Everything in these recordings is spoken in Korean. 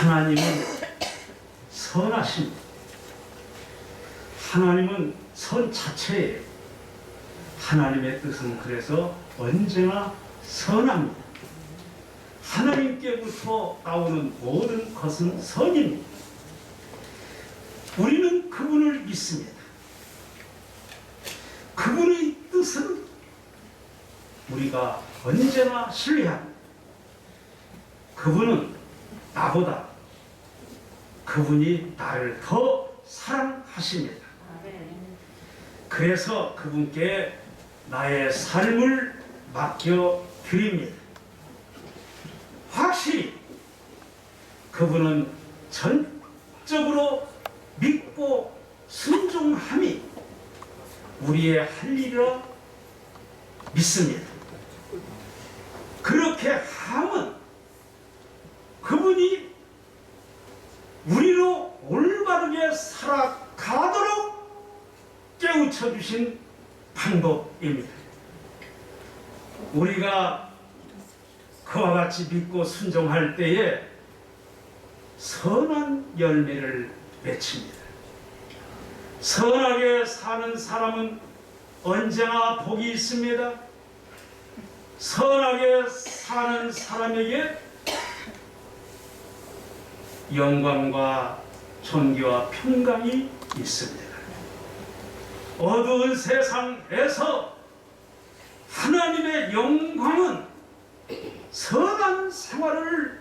하나님은 선하십니다. 하나님은 선 자체예요. 하나님의 뜻은 그래서 언제나 선합니다. 하나님께부터 나오는 모든 것은 선입니다. 우리는 그분을 믿습니다. 그분의 뜻은 우리가 언제나 신뢰합니다. 그분은 나보다 그분이 나를 더 사랑하십니다. 그래서 그분께 나의 삶을 맡겨드립니다. 확실히 그분은 전적으로 믿고 순종함이 우리의 할 일이라 믿습니다. 그렇게 함은 그분이 우리로 올바르게 살아가도록 깨우쳐 주신 방법입니다. 우리가 그와 같이 믿고 순종할 때에 선한 열매를 맺습니다. 선하게 사는 사람은 언제나 복이 있습니다. 선하게 사는 사람에게 영광과 존귀와 평강이 있습니다. 어두운 세상에서 하나님의 영광은 선한 생활을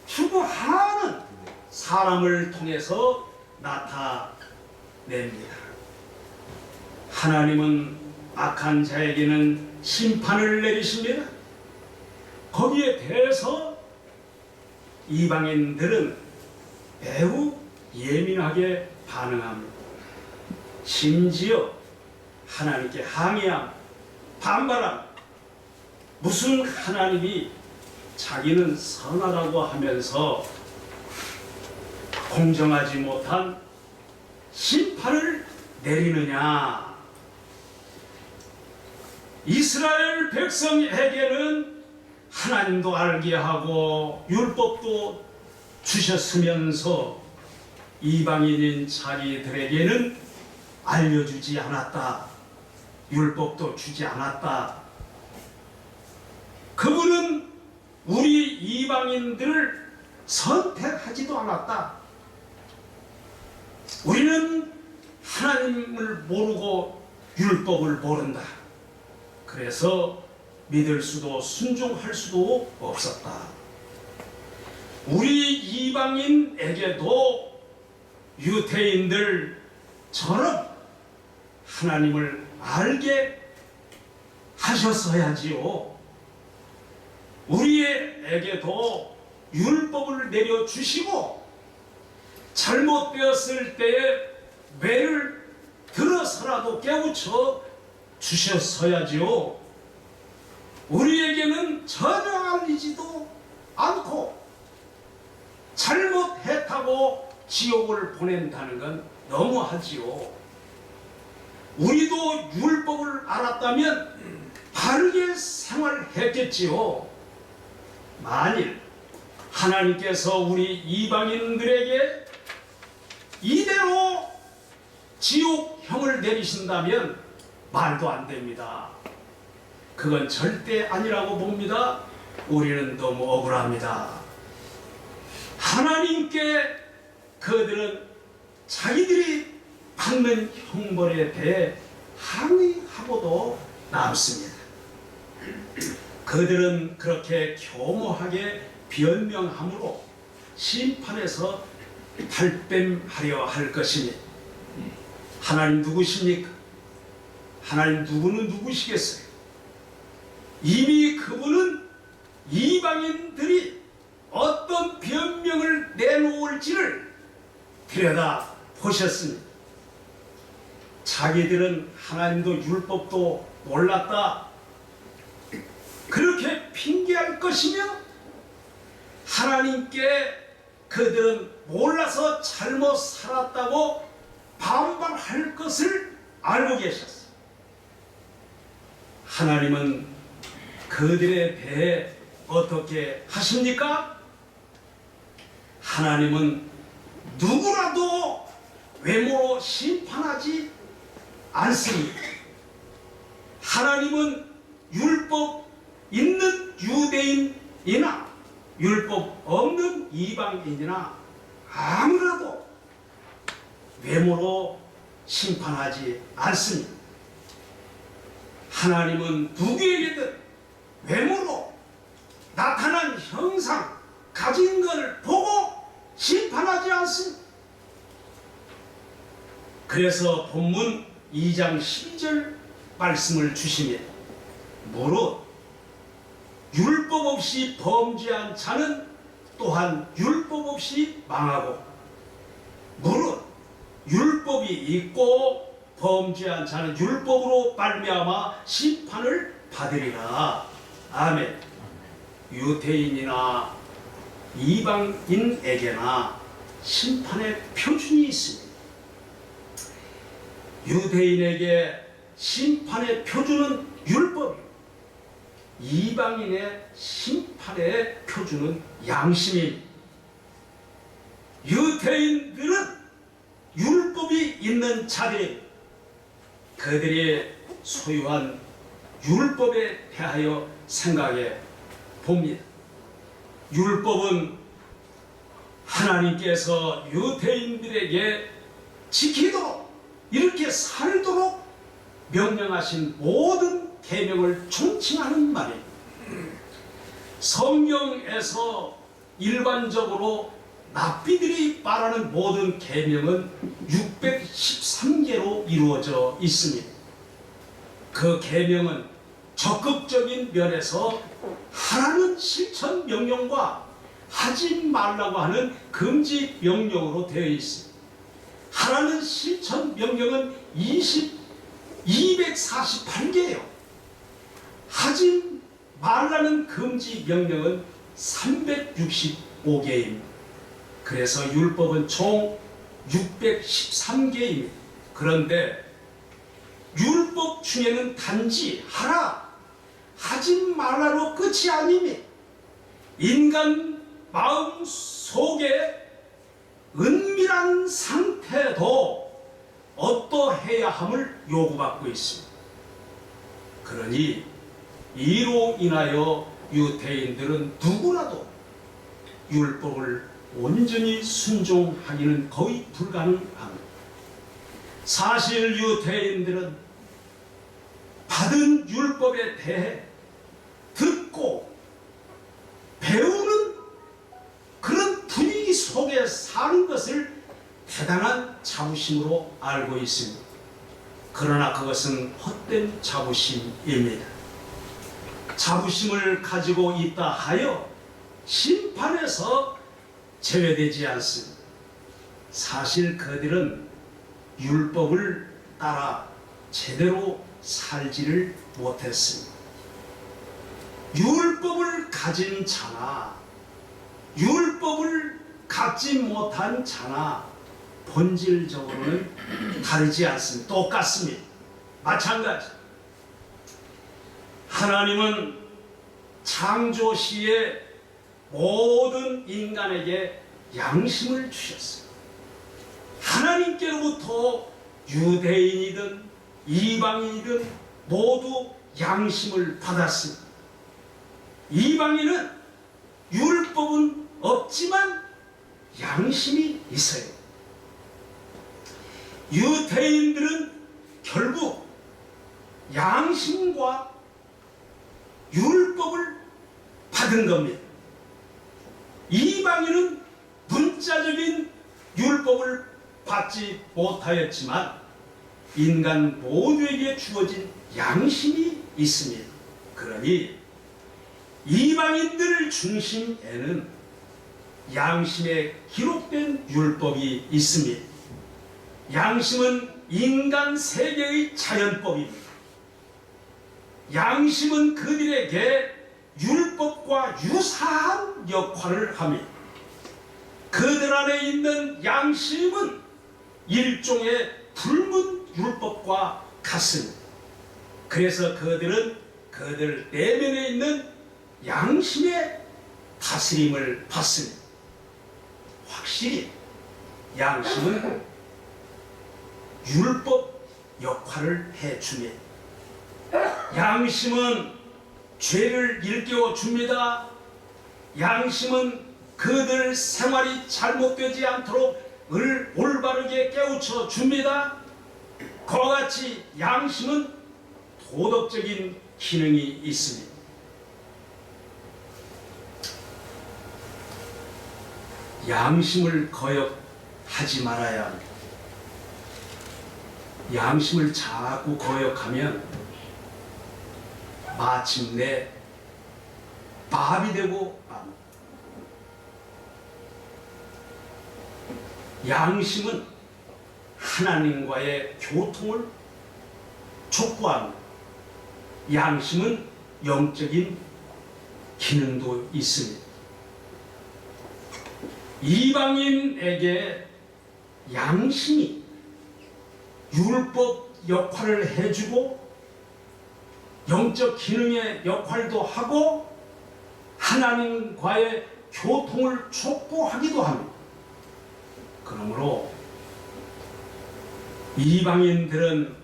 추구하는 사람을 통해서 나타냅니다. 하나님은 악한 자에게는 심판을 내리십니다. 거기에 대해서 이방인들은 매우 예민하게 반응합니다. 심지어 하나님께 항의함, 반발함, 무슨 하나님이 자기는 선하다고 하면서 공정하지 못한 심판을 내리느냐. 이스라엘 백성에게는 하나님도 알게 하고 율법도 주셨으면서 이방인인 자기들에게는 알려주지 않았다. 율법도 주지 않았다. 그분은 우리 이방인들을 선택하지도 않았다. 우리는 하나님을 모르고 율법을 모른다. 그래서 믿을 수도 순종할 수도 없었다. 우리 이방인에게도 유대인들처럼 하나님을 알게 하셨어야지요. 우리에게도 율법을 내려주시고 잘못되었을 때에 매를 들어서라도 깨우쳐 주셨어야지요. 우리에게는 전혀 알리지도 않고 잘못했다고 지옥을 보낸다는 건 너무하지요. 우리도 율법을 알았다면 바르게 생활했겠지요. 만일 하나님께서 우리 이방인들에게 이대로 지옥형을 내리신다면 말도 안 됩니다. 그건 절대 아니라고 봅니다. 우리는 너무 억울합니다. 하나님께 그들은 자기들이 받는 형벌에 대해 항의하고도 남습니다. 그들은 그렇게 교모하게 변명함으로 심판에서 탈뱀하려 할 것이니 하나님 누구십니까? 하나님 누구는 누구시겠어요? 이미 그분은 이방인들이 어떤 변명을 내놓을지를 들여다 보셨습니다. 자기들은 하나님도 율법도 몰랐다. 그렇게 핑계할 것이며 하나님께 그들은 몰라서 잘못 살았다고 반발할 것을 알고 계셨어요. 하나님은 그들에 대해 어떻게 하십니까? 하나님은 누구라도 외모로 심판하지 않습니다. 하나님은 율법 있는 유대인이나 율법 없는 이방인이나 아무라도 외모로 심판하지 않습니다. 하나님은 누구에게든 외모로 나타난 형상, 가진 것을 보고 심판하지 않습니다. 그래서 본문 2장 12절 말씀을 주시면 무릇 율법 없이 범죄한 자는 또한 율법 없이 망하고 무릇 율법이 있고 범죄한 자는 율법으로 말미암아 심판을 받으리라. 아멘. 유대인이나 이방인에게나 심판의 표준이 있습니다. 유대인에게 심판의 표준은 율법이고 이방인의 심판의 표준은 양심입니다. 유대인들은 율법이 있는 자들이 그들이 소유한 율법에 대하여 생각해 봅니다. 율법은 하나님께서 유대인들에게 지키도록 이렇게 살도록 명령하신 모든 계명을 총칭하는 말입니다. 성경에서 일반적으로 랍비들이 말하는 모든 계명은 613개로 이루어져 있습니다. 그 계명은 적극적인 면에서 하라는 실천 명령과 하지 말라고 하는 금지 명령으로 되어 있습니다. 하라는 실천 명령은 248개예요. 하지 말라는 금지 명령은 365개입니다. 그래서 율법은 총 613개입니다. 그런데 율법 중에는 단지 하라, 하지 말라로 끝이 아닙니다. 인간 마음 속에 은밀한 상태도 어떠해야 함을 요구받고 있습니다. 그러니 이로 인하여 유대인들은 누구라도 율법을 온전히 순종하기는 거의 불가능합니다. 사실 유대인들은 받은 율법에 대해 듣고 배우는 그런 분위기 속에 사는 것을 대단한 자부심으로 알고 있습니다. 그러나 그것은 헛된 자부심입니다. 자부심을 가지고 있다 하여 심판에서 제외되지 않습니다. 사실 그들은 율법을 따라 제대로 살지를 못했습니다. 율법을 가진 자나 율법을 갖지 못한 자나 본질적으로는 다르지 않습니다. 똑같습니다. 마찬가지. 하나님은 창조 시에 모든 인간에게 양심을 주셨어요. 하나님께로부터 유대인이든 이방인이든 모두 양심을 받았습니다. 이방인은 율법은 없지만 양심이 있어요. 유대인들은 결국 양심과 율법을 받은 겁니다. 이방인은 문자적인 율법을 받지 못하였지만 인간 모두에게 주어진 양심이 있습니다. 그러니 이방인들 중심에는 양심에 기록된 율법이 있습니다. 양심은 인간 세계의 자연법입니다. 양심은 그들에게 율법과 유사한 역할을 합니다. 그들 안에 있는 양심은 일종의 불문 율법과 같습니다. 그래서 그들은 그들 내면에 있는 양심의 다스림을 받습니다. 확실히 양심은 율법 역할을 해줍니다. 양심은 죄를 일깨워 줍니다. 양심은 그들 생활이 잘못되지 않도록 올바르게 깨우쳐 줍니다. 그와 같이 양심은 도덕적인 기능이 있습니다. 양심을 거역하지 말아야 합니다. 양심을 자꾸 거역하면 마침내 밥이 되고 맙니다. 양심은 하나님과의 교통을 촉구합니다. 양심은 영적인 기능도 있습니다. 이방인에게 양심이 율법 역할을 해주고 영적 기능의 역할도 하고 하나님과의 교통을 촉구하기도 합니다. 그러므로 이방인들은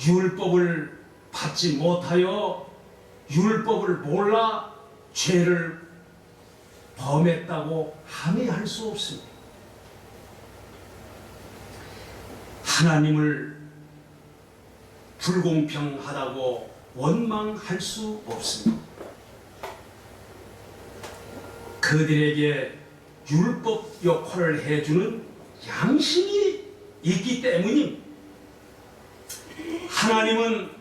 율법을 받지 못하여 율법을 몰라 죄를 범했다고 함의할 수 없습니다. 하나님을 불공평하다고 원망할 수 없습니다. 그들에게 율법 역할을 해주는 양심이 있기 때문입니다. 하나님은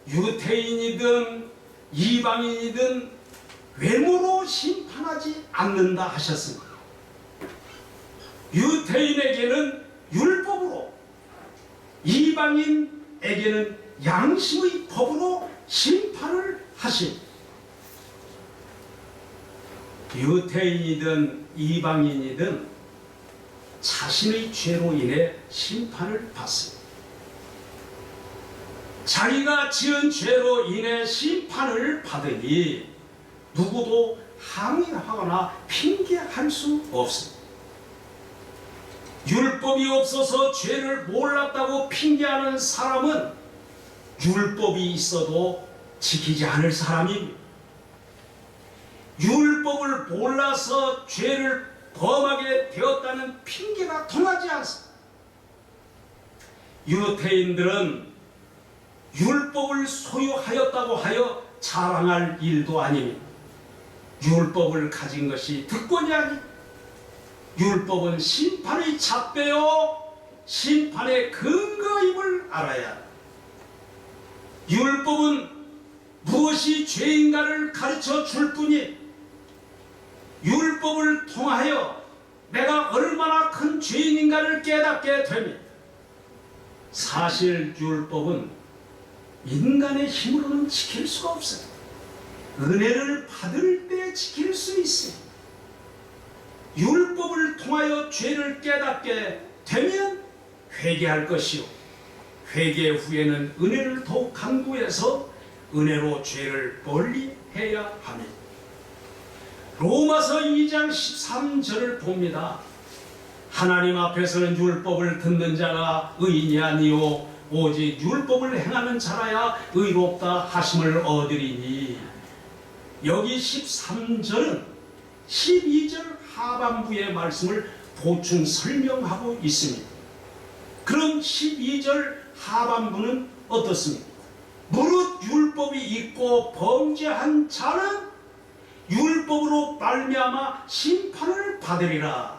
유대인이든 이방인이든 외모로 심판하지 않는다 하셨습니다. 유대인에게는 율법으로, 이방인에게는 양심의 법으로 심판을 하십니다. 유대인이든 이방인이든 자신의 죄로 인해 심판을 받습니다. 자기가 지은 죄로 인해 심판을 받으니 누구도 항의하거나 핑계할 수 없습니다. 율법이 없어서 죄를 몰랐다고 핑계하는 사람은 율법이 있어도 지키지 않을 사람입니다. 율법을 몰라서 죄를 범하게 되었다는 핑계가 통하지 않습니다. 유대인들은 율법을 소유하였다고 하여 자랑할 일도 아닙니다. 율법을 가진 것이 득권이 아닙니다. 율법은 심판의 잣대요 심판의 근거임을 알아야 합니다. 율법은 무엇이 죄인가를 가르쳐 줄 뿐이 율법을 통하여 내가 얼마나 큰 죄인인가를 깨닫게 됩니다. 사실 율법은 인간의 힘으로는 지킬 수가 없어요. 은혜를 받을 때 지킬 수 있어요. 율법을 통하여 죄를 깨닫게 되면 회개할 것이요, 회개 후에는 은혜를 더욱 강구해서 은혜로 죄를 멀리해야 합니다. 로마서 2장 13절을 봅니다. 하나님 앞에서는 율법을 듣는 자가 의인이 아니요 오직 율법을 행하는 자라야 의롭다 하심을 얻으리니. 여기 13절은 12절 하반부의 말씀을 보충 설명하고 있습니다. 그럼 12절 하반부는 어떻습니까? 무릇 율법이 있고 범죄한 자는 율법으로 말미암아 심판을 받으리라.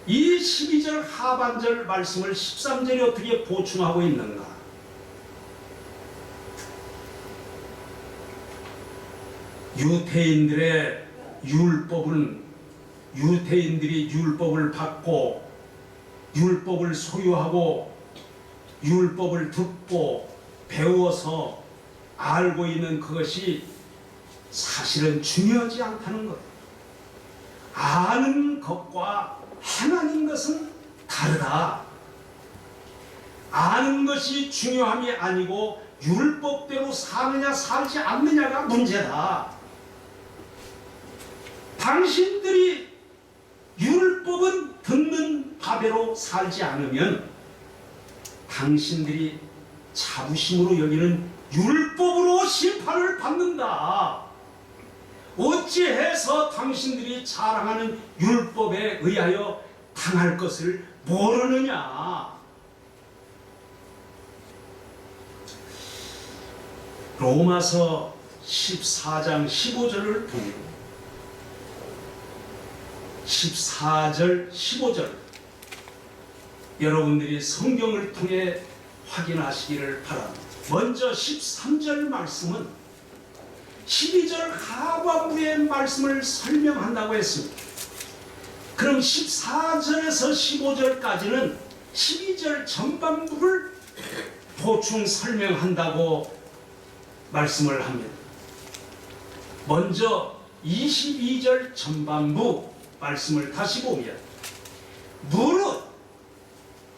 이 12절 하반절 말씀을 13절이 어떻게 보충하고 있는가? 유대인들의 율법은 유대인들이 율법을 받고 율법을 소유하고 율법을 듣고 배워서 알고 있는 그것이 사실은 중요하지 않다는 것. 아는 것과 행하는 것은 다르다. 아는 것이 중요함이 아니고 율법대로 사느냐 살지 않느냐가 문제다. 당신들이 율법은 듣는 바배로 살지 않으면 당신들이 자부심으로 여기는 율법으로 심판을 받는다. 어찌해서 당신들이 자랑하는 율법에 의하여 당할 것을 모르느냐. 로마서 14장 15절을 보면 14절 15절 여러분들이 성경을 통해 확인하시기를 바랍니다. 먼저 13절 말씀은 12절 하반부의 말씀을 설명한다고 했습니다. 그럼 14절에서 15절까지는 12절 전반부를 보충 설명한다고 말씀을 합니다. 먼저 22절 전반부 말씀을 다시 보면 무릇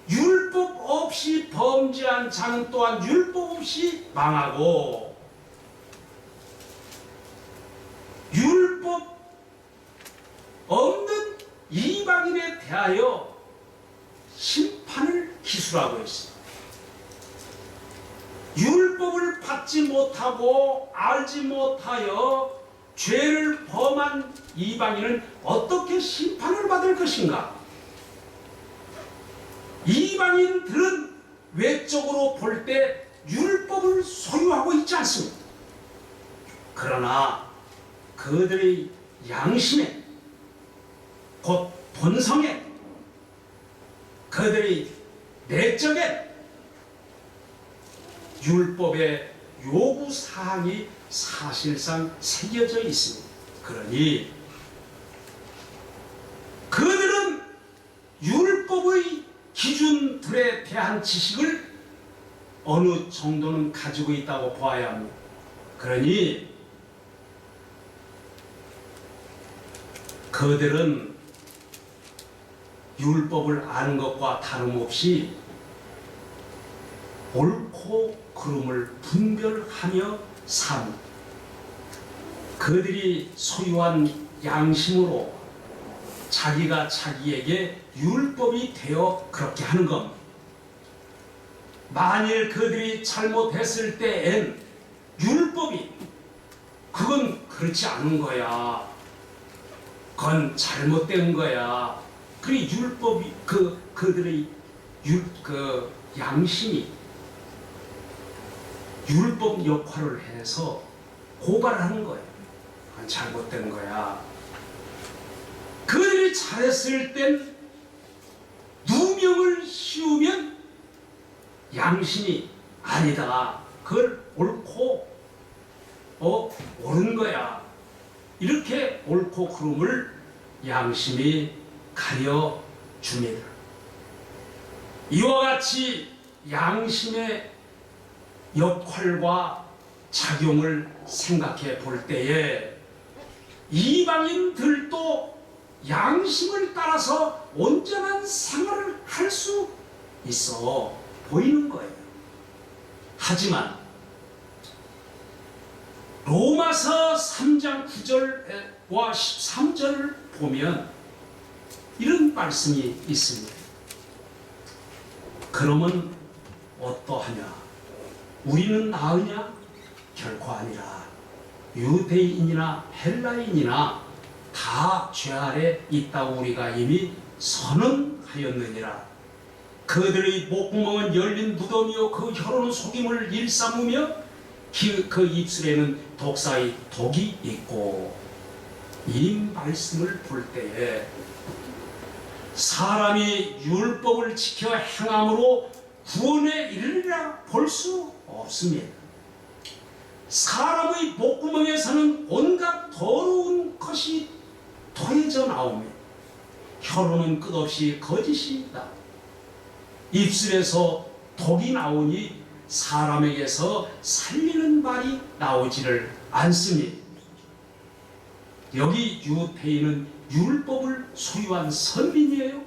율법 없이 범죄한 자는 또한 율법 없이 망하고 율법 없는 이방인에 대하여 심판을 기술하고 있습니다. 율법을 받지 못하고 알지 못하여 죄를 범한 이방인은 어떻게 심판을 받을 것인가? 이방인들은 외적으로 볼 때 율법을 소유하고 있지 않습니다. 그러나 그들의 양심에 곧 본성에 그들의 내적에 율법의 요구사항이 사실상 새겨져 있습니다. 그러니 그들은 율법의 기준들에 대한 지식을 어느 정도는 가지고 있다고 보아야 합니다. 그러니 그들은 율법을 아는 것과 다름없이 옳고 그름을 분별하며 삽니다. 그들이 소유한 양심으로 자기가 자기에게 율법이 되어 그렇게 하는 겁니다. 만일 그들이 잘못했을 때엔 율법이 그건 그렇지 않은 거야. 그건 잘못된 거야. 그리 율법이 그들의 양심이 율법 역할을 해서 고발하는 거예요. 그건 잘못된 거야. 그들이 잘했을 땐 누명을 씌우면 양심이 아니다. 그걸 옳고 옳은 거야. 이렇게 옳고 그름을 양심이 가려줍니다. 이와 같이 양심의 역할과 작용을 생각해 볼 때에 이방인들도 양심을 따라서 온전한 생활을 할 수 있어 보이는 거예요. 하지만 로마서 3장 9절과 13절을 보면 이런 말씀이 있습니다. 그러면 어떠하냐? 우리는 나으냐? 결코 아니라. 유대인이나 헬라인이나 다 죄 아래 있다고 우리가 이미 선언하였느니라. 그들의 목구멍은 열린 무덤이요 그 혀로는 속임을 일삼으며 그 입술에는 독사의 독이 있고. 이 말씀을 볼 때에 사람이 율법을 지켜 행함으로 구원에 이르리라 볼 수 없습니다. 사람의 목구멍에서는 온갖 더러운 것이 토해져 나오며 혀로는 끝없이 거짓이 나. 입술에서 독이 나오니 사람에게서 살리는 말이 나오지를 않습니다. 여기 유대인은 율법을 소유한 선민이에요.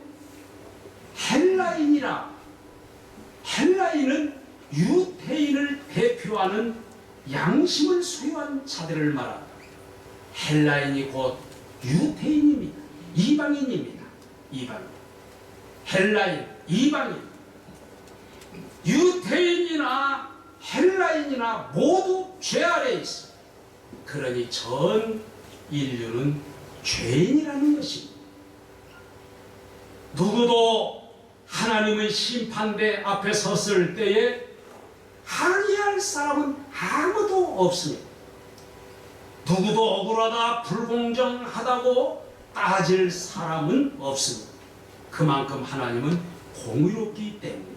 헬라인은 유대인을 대표하는 양심을 소유한 자들을 말합니다. 헬라인이 곧 유대인입니다. 이방인입니다. 이방인. 헬라인, 이방인. 유대인이나 헬라인이나 모두 죄 아래에 있어. 그러니 전 인류는 죄인이라는 것입니다. 누구도 하나님의 심판대 앞에 섰을 때에 항의할 사람은 아무도 없습니다. 누구도 억울하다, 불공정하다고 따질 사람은 없습니다. 그만큼 하나님은 공의롭기 때문입니다.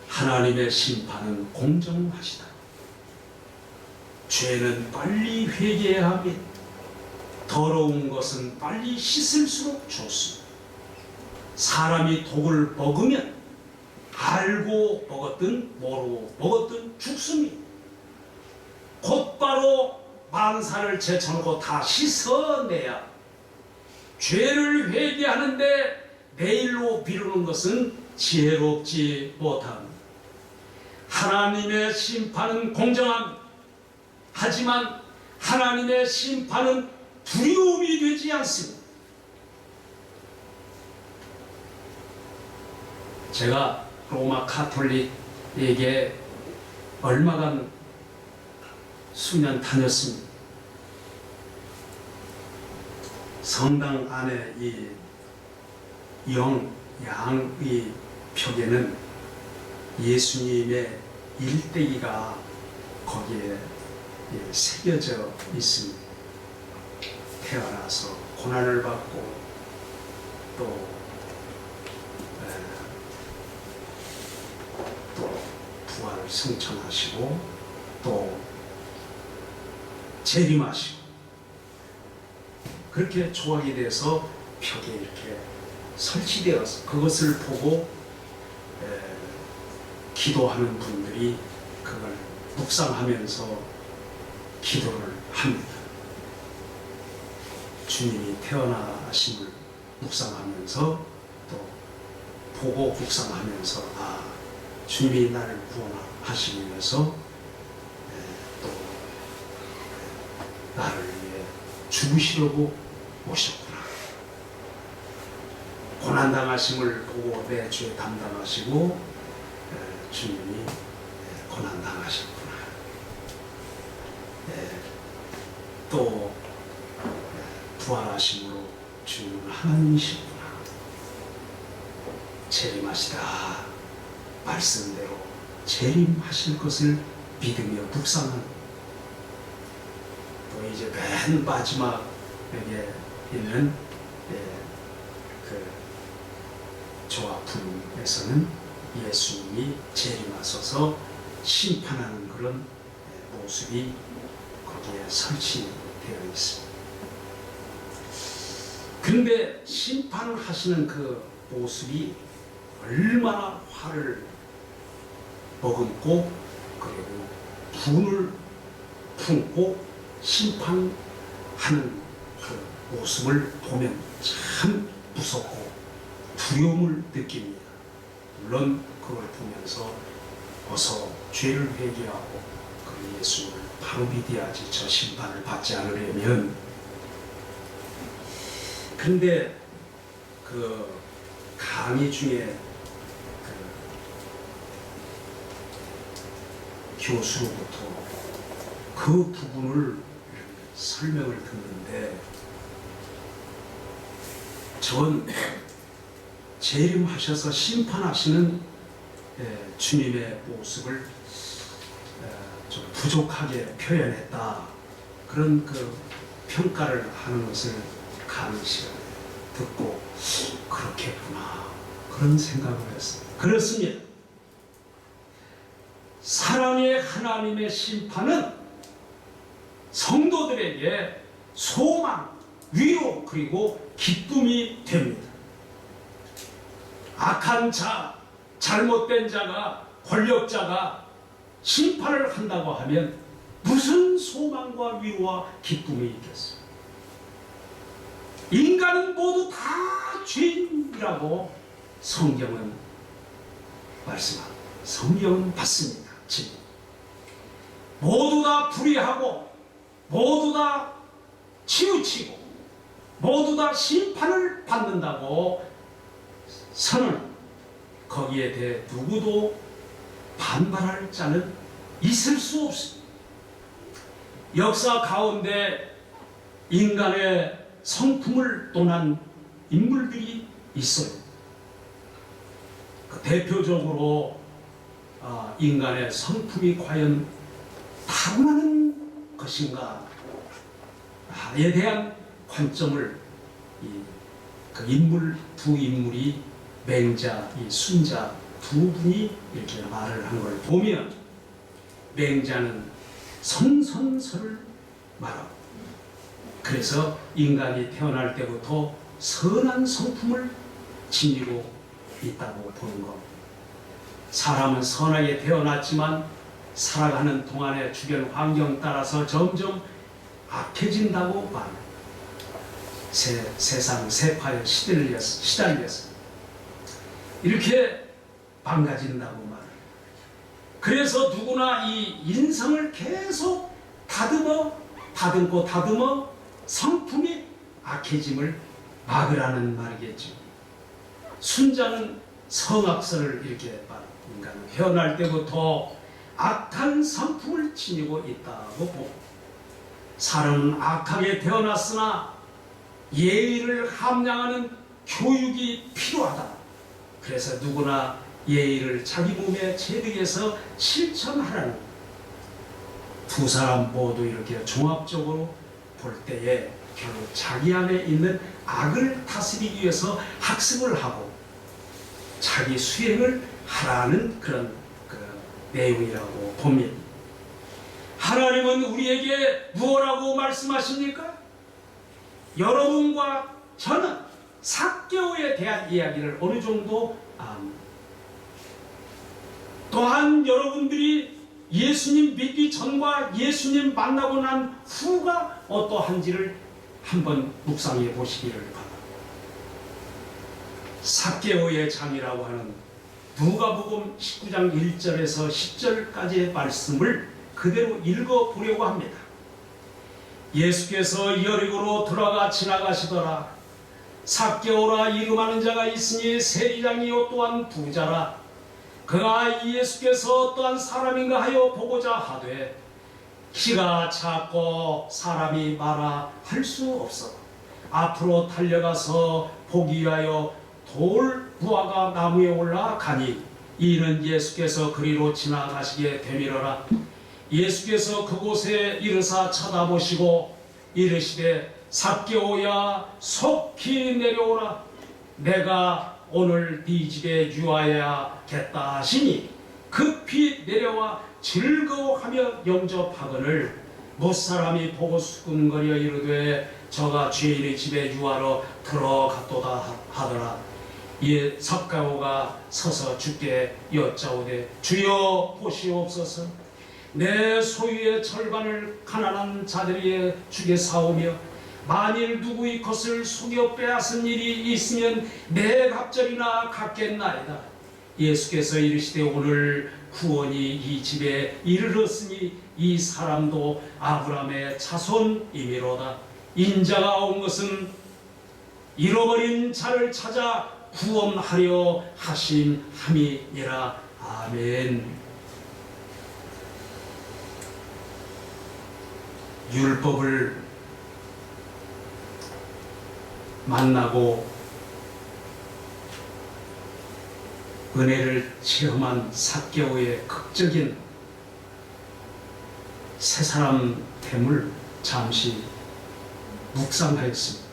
하나님의 심판은 공정하시다. 죄는 빨리 회개해야 합니다. 더러운 것은 빨리 씻을수록 좋습니다. 사람이 독을 먹으면 알고 먹었든 모르고 먹었든 죽습니다. 곧바로 만사를 제쳐놓고 다 씻어내야 죄를 회개하는데 내일로 미루는 것은 지혜롭지 못합니다. 하나님의 심판은 공정합니다. 하지만 하나님의 심판은 두려움이 되지 않습니다. 제가 로마 카톨릭에게 얼마간 수년 다녔습니다. 성당 안에 이 양의 벽에는 예수님의 일대기가 거기에 새겨져 있습니다. 태어나서 고난을 받고 또 부활을 승천하시고 또 재림하시고 그렇게 조각이 돼서 벽에 이렇게 설치되어서 그것을 보고 기도하는 분들이 그걸 묵상하면서 기도를 합니다. 주님이 태어나심을 묵상하면서 또 보고 묵상하면서 주님이 나를 구원하시기 위해서 또 나를 위해 죽으시려고 오셨구나. 고난당하심을 보고 내 죄 담당하시고 주님이 고난당하셨구나. 또 부활하심으로 주님은 하나님이시구나. 재림하시다. 말씀대로 재림하실 것을 믿으며 묵상하는. 또 이제 맨 마지막에 있는 그 조합품에서는 예수님이 재림하셔서 심판하는 그런 모습이 거기에 설치되어 있습니다. 그런데 심판을 하시는 그 모습이 얼마나 화를 머금고 그리고 분을 품고 심판하는 그 모습을 보면 참 무섭고 두려움을 느낍니다. 물론 그걸 보면서 어서 죄를 회개하고 그 예수를 바로 믿어야지 저 심판을 받지 않으려면. 근데 그 강의 중에 그 교수로부터 그 부분을 설명을 듣는데 전 재림하셔서 심판하시는 주님의 모습을 좀 부족하게 표현했다. 그런 그 평가를 하는 것을 강의 시간에 듣고 그렇겠구나. 그런 생각을 했습니다. 그렇습니다. 사랑의 하나님의 심판은 성도들에게 소망, 위로 그리고 기쁨이 됩니다. 악한 자, 잘못된 자가, 권력자가 심판을 한다고 하면 무슨 소망과 위로와 기쁨이 있겠어요? 인간은 모두 다 죄인이라고 성경은 말씀합니다. 성경은 맞습니다. 모두 다 불의하고 모두 다 치우치고 모두 다 심판을 받는다고 선언, 거기에 대해 누구도 반발할 자는 있을 수 없습니다. 역사 가운데 인간의 성품을 논한 인물들이 있어요. 대표적으로 인간의 성품이 과연 타고나는 것인가에 대한 관점을 그 인물 두 인물이 맹자, 이 순자 두 분이 이렇게 말을 한 걸 보면, 맹자는 성선설을 말하고, 그래서 인간이 태어날 때부터 선한 성품을 지니고 있다고 보는 것. 사람은 선하게 태어났지만 살아가는 동안의 주변 환경 따라서 점점 악해진다고 말합니다. 세상 세파에 시달려서 이렇게 망가진다고 말합니다. 그래서 누구나 이 인성을 계속 다듬고 성품이 악해짐을 막으라는 말이겠죠. 순자는 성악설을 이렇게 말합니다. 인간은 태어날 때부터 악한 성품을 지니고 있다고 보고, 사람은 악하게 태어났으나 예의를 함양하는 교육이 필요하다. 그래서 누구나 예의를 자기 몸에 체득해서 실천하라는, 두 사람 모두 이렇게 종합적으로 볼 때에 결국 자기 안에 있는 악을 다스리기 위해서 학습을 하고 자기 수행을 하라는 그런 내용이라고 봅니다. 하나님은 우리에게 무엇라고 말씀하십니까? 여러분과 저는 삭개오에 대한 이야기를 어느 정도 압니다. 또한 여러분들이 예수님 믿기 전과 예수님 만나고 난 후가 어떠한지를 한번 묵상해 보시기를 바랍니다. 삭개오의 장이라고 하는 누가복음 19장 1절에서 10절까지의 말씀을 그대로 읽어보려고 합니다. 예수께서 여리고로 들어가 지나가시더라. 삭개오라 이름하는 자가 있으니 세리장이요 또한 부자라. 그가 예수께서 어떠한 사람인가 하여 보고자 하되 키가 작고 사람이 많아 할 수 없어 앞으로 달려가서 보기 위하여 돌 부하가 나무에 올라가니 이는 예수께서 그리로 지나가시게 되밀어라. 예수께서 그곳에 이르사 쳐다보시고 이르시되 삭개오야 속히 내려오라. 내가 오늘 네 집에 유하여야겠다 하시니 급히 내려와 즐거워하며 영접하거늘 못사람이 보고 수군거려 이르되 저가 죄인의 집에 유하러 들어갔도다 하더라. 이에 삭개오가 서서 주께 여짜오되 주여 보시옵소서. 내 소유의 절반을 가난한 자들에게 주게 사오며 만일 누구의 것을 속여 빼앗은 일이 있으면 내 갑절이나 갚겠나이다. 예수께서 이르시되 오늘 구원이 이 집에 이르렀으니 이 사람도 아브라함의 자손이미로다. 인자가 온 것은 잃어버린 자를 찾아 구원하려 하심함이니라. 아멘. 율법을 만나고 은혜를 체험한 삭개오의 극적인 새사람 됨을 잠시 묵상하였습니다.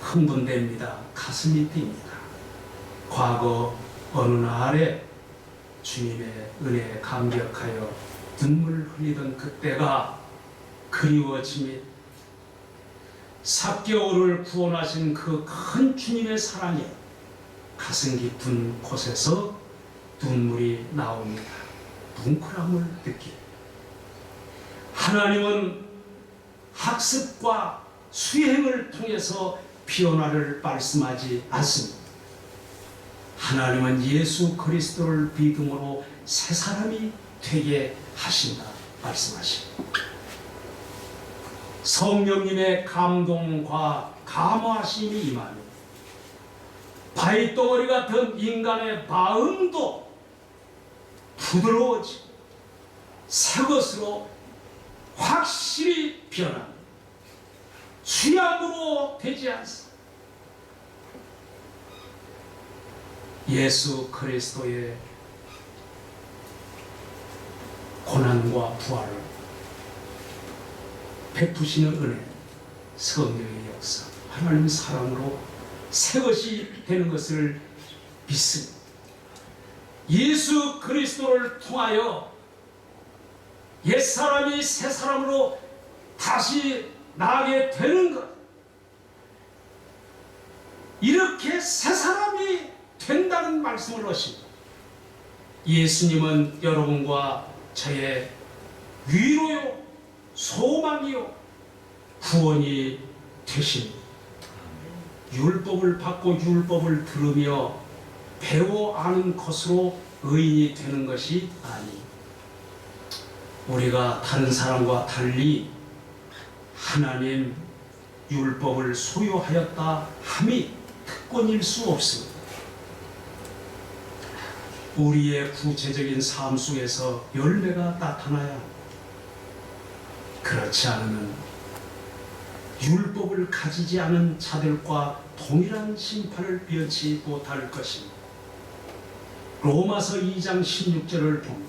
흥분됩니다. 가슴이 뜁니다. 과거 어느 날에 주님의 은혜에 감격하여 눈물 흘리던 그때가 그리워집니다. 삭개오를 구원하신 그 큰 주님의 사랑에 가슴 깊은 곳에서 눈물이 나옵니다. 뭉클함을 느끼고, 하나님은 학습과 수행을 통해서 변화를 말씀하지 않습니다. 하나님은 예수 그리스도를 믿음으로 새 사람이 되게 하신다 말씀하십니다. 성령님의 감동과 감화심이 임하며 바위덩어리 같은 인간의 마음도 부드러워지고 새것으로 확실히 변합니다. 수양으로 되지 않습니다. 예수 그리스도의 고난과 부활을 베푸시는 은혜, 성령의 역사, 하나님 사랑으로 새것이 되는 것을 믿습니다. 예수 그리스도를 통하여 옛사람이 새사람으로 다시 나게 되는 것, 이렇게 새사람이 된다는 말씀을 하십니다. 예수님은 여러분과 저의 위로요, 소망이요, 구원이 되십니다. 율법을 받고 율법을 들으며 배워 아는 것으로 의인이 되는 것이 아니, 우리가 다른 사람과 달리 하나님 율법을 소유하였다 함이 특권일 수 없습니다. 우리의 구체적인 삶 속에서 열매가 나타나야 합니다. 그렇지 않으면 율법을 가지지 않은 자들과 동일한 심판을 면치 못할 것입니다. 로마서 2장 16절을 보면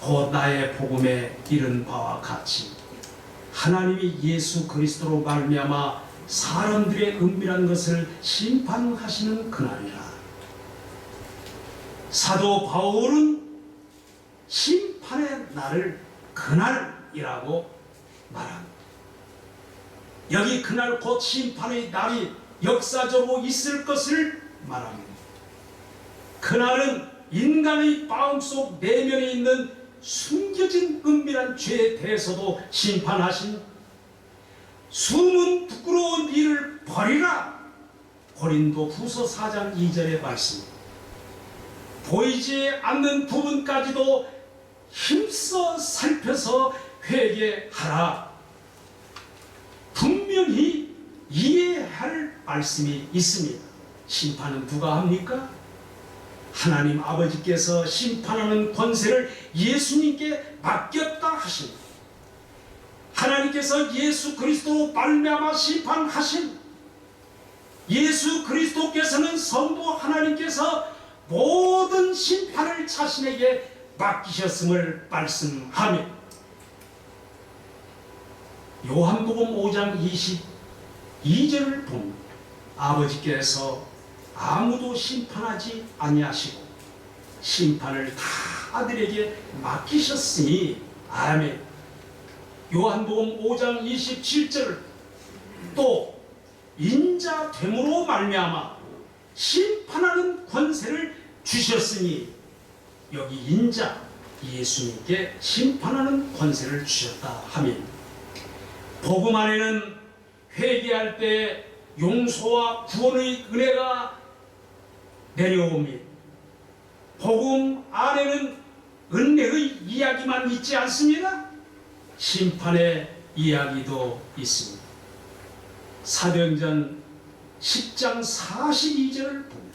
곧 나의 복음에 이른 바와 같이 하나님이 예수 그리스도로 말미암아 사람들의 은밀한 것을 심판하시는 그날이라. 사도 바울은 심판의 날을 그날이라고 말합니다. 여기 그날 곧 심판의 날이 역사적으로 있을 것을 말합니다. 그날은 인간의 마음속 내면에 있는 숨겨진 은밀한 죄에 대해서도 심판하신 숨은 부끄러운 일을 버리라. 고린도후서 4장 2절의 말씀. 보이지 않는 부분까지도 힘써 살펴서 회개하라. 분명히 이해할 말씀이 있습니다. 심판은 누가 합니까? 하나님 아버지께서 심판하는 권세를 예수님께 맡겼다 하십니다. 하나님께서 예수 그리스도로 말미암아 심판하신, 예수 그리스도께서는 성부 하나님께서 모든 심판을 자신에게 맡기셨음을 말씀하며, 요한복음 5장 22절을 보면 아버지께서 아무도 심판하지 아니하시고 심판을 다 아들에게 맡기셨으니 아멘. 요한복음 5장 27절 또 인자됨으로 말미암아 심판하는 권세를 주셨으니, 여기 인자 예수님께 심판하는 권세를 주셨다 하면, 복음 안에는 회개할 때 용서와 구원의 은혜가 내려옵니다. 복음 안에는 은혜의 이야기만 있지 않습니다. 심판의 이야기도 있습니다. 사도행전 10장 42절을 보면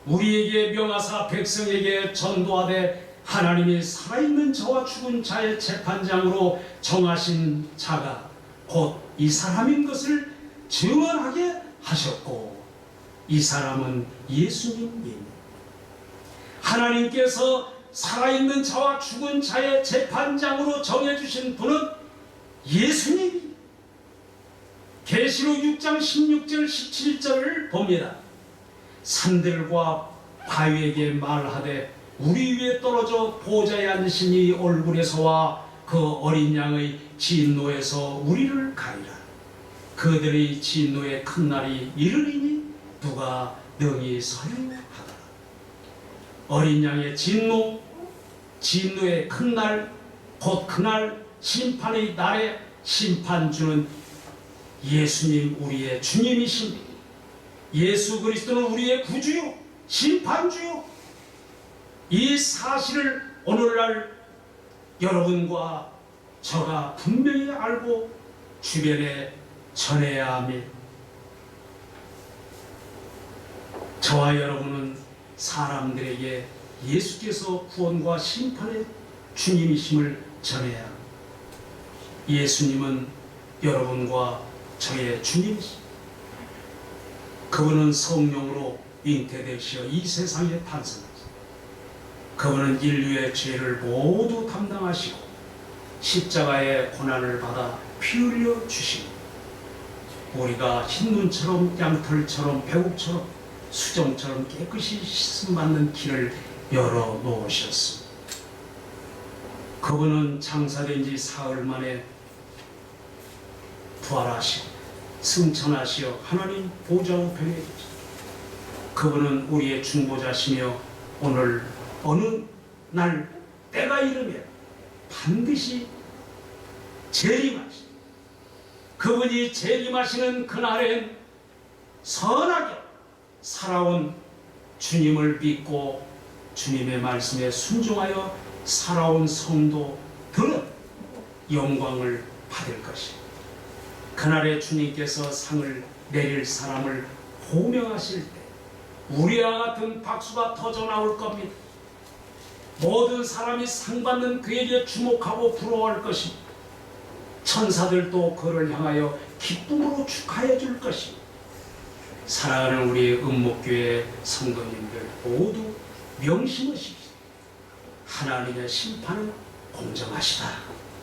우리에게 명하사 백성에게 전도하되 하나님이 살아있는 자와 죽은 자의 재판장으로 정하신 자가 곧 이 사람인 것을 증언하게 하셨고, 이 사람은 예수님입니다. 하나님께서 살아있는 자와 죽은 자의 재판장으로 정해주신 분은 예수님입니다. 계시록 6장 16절 17절을 봅니다. 산들과 바위에게 말하되 우리 위에 떨어져 보좌에 앉으신 이 얼굴에서와 그 어린 양의 진노에서 우리를 가리라. 그들의 진노의 큰 날이 이르리니 누가 능히 서리하더라. 어린 양의 진노의 큰 날, 곧 그날 심판의 날에 심판주는 예수님, 우리의 주님이십니다. 예수 그리스도는 우리의 구주요 심판주요. 이 사실을 오늘날 여러분과 저가 분명히 알고 주변에 전해야 합니다. 저와 여러분은 사람들에게 예수께서 구원과 심판의 주님이심을 전해야 합니다. 예수님은 여러분과 저의 주님이십니다. 그분은 성령으로 잉태되시어 이 세상에 탄생하셨습니다. 그분은 인류의 죄를 모두 담당하시고 십자가의 고난을 받아 피 흘려 주시고 우리가 흰눈처럼 양털처럼 배국처럼 수정처럼 깨끗이 씻음받는 길을 열어 놓으셨습니다. 그분은 장사된 지 사흘 만에 부활하시고 승천하시어 하나님 보좌 우편에 계십니다. 그분은 우리의 중보자시며 오늘 어느 날 때가 이르면 반드시 재림하시고 그분이 재림하시는 그날엔 선하게 살아온 주님을 믿고 주님의 말씀에 순종하여 살아온 성도들은 영광을 받을 것입니다. 그날에 주님께서 상을 내릴 사람을 호명하실 때 우리와 같은 박수가 터져 나올 겁니다. 모든 사람이 상 받는 그에게 주목하고 부러워할 것입니다. 천사들도 그를 향하여 기쁨으로 축하해 줄 것입니다. 사랑하는 우리 은목교회 성도님들 모두 명심하십시오. 하나님의 심판은 공정하시다.